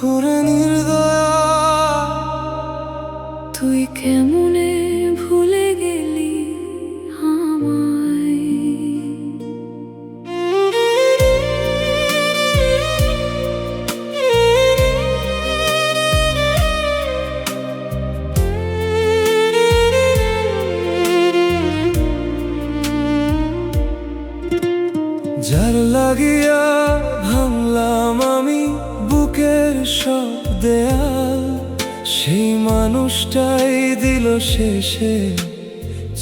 ওরে নির্দয়া, তুই কেমনে ভুলে গেলি আমায়। যার লাগিয়া ভাঙলাম আমি বুকের সব দেয়াল, সেই মানুষটাই দিল শেষে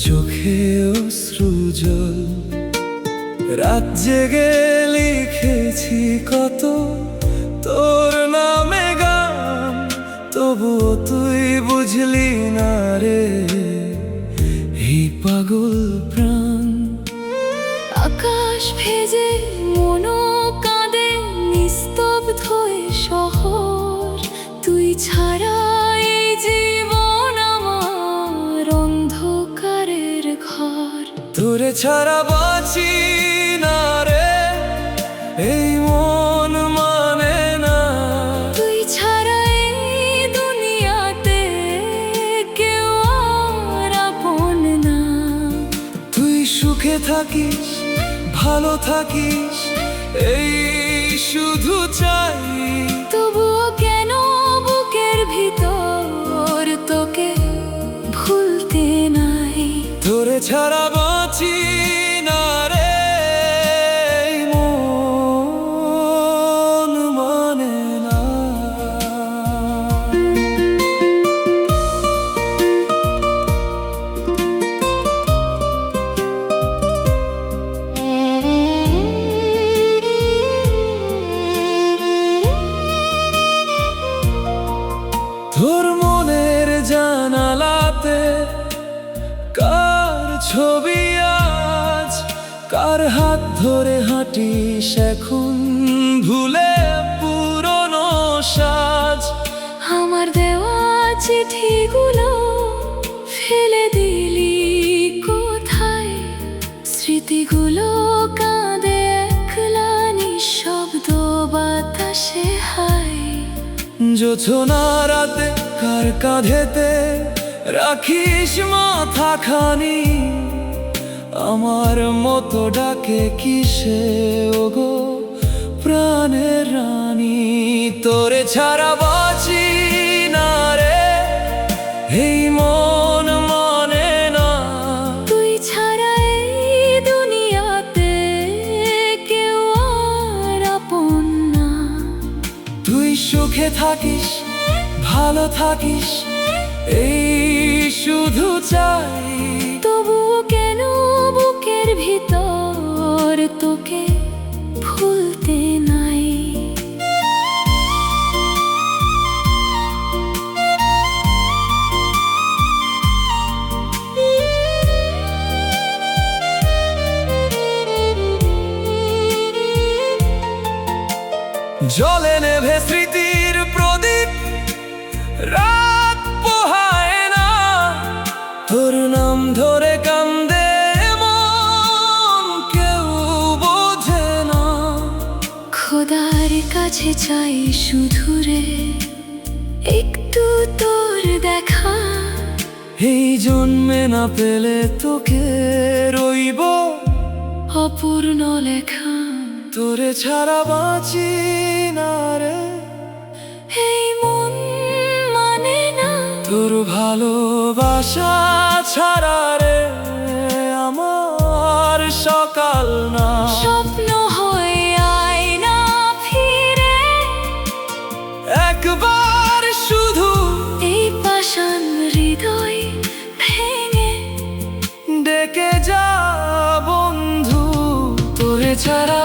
চোখে অশ্রু জল। রাত জেগে লিখেছি কত তোর নামে গান, তবুও তুই বুঝলি না রে এই পাগল প্রাণ। আকাশ ভেজে মনো কাঁদে নিস্তব্ধ শহর, তুই ছাড়া এই জীবন আমার অন্ধকারের ঘর। তোরে ছাড়া বাঁচি না রে এই মন মানে না, তুই ছাড়া এই দুনিয়াতে কেউ আর আপন না। তুই সুখে থাকিস ভালো থাকিস এই শুধু চাই, তবুও কেন বুকের ভিতর তোকে ভুলতে নাই। তোরে ছাড়া বাঁচি না রে এই মন মানে না। তোর মনের জানালাতে কার ছবি আজ, কার হাত ধরে হাঁটিস এখন ভুলে পুরনো সাজ। আমার দেওয়া চিঠিগুলো ফেলে দিলি কোথায়, স্মৃতিগুলো কাঁদে একলা নিঃশব্দ বাতাসে হায়। জোছনা রাতে কার কাঁধেতে রাখিস মাথা খানি, আমার মতো ডাকে কিসে ওগো প্রাণের রানী। তোরে ছাড়া বাঁচি না রে এই মন মানে না, তুই ছাড়া এই দুনিয়াতে কেউ আর আপন না। তুই সুখে থাকিস ভালো থাকিস এই শুধু চাই, তবুও কেন বুকের ভিতর তোকে ভুলতে নাই। জলে নেভে স্মৃতির প্রদীপ রাত পোহায় না, তোর নাম ধরে কান্দে মন কেউ বোঝে না। খোদার কাছে চাই শুধু রে একটু তোর দেখা, এই জন্মে না পেলে তোকে রইব অপূর্ণ লেখা। তোরে ছাড়া বাঁচি না রে এই মন মানে না, তোর ভালোবাসা ছাড়া রে আমার সকাল না। স্বপ্ন হয়ে আয় না ফিরে, একবার শুধু এই পাষাণ হৃদয় ভেঙে ডেকে যা বন্ধু। তোরে ছাড়া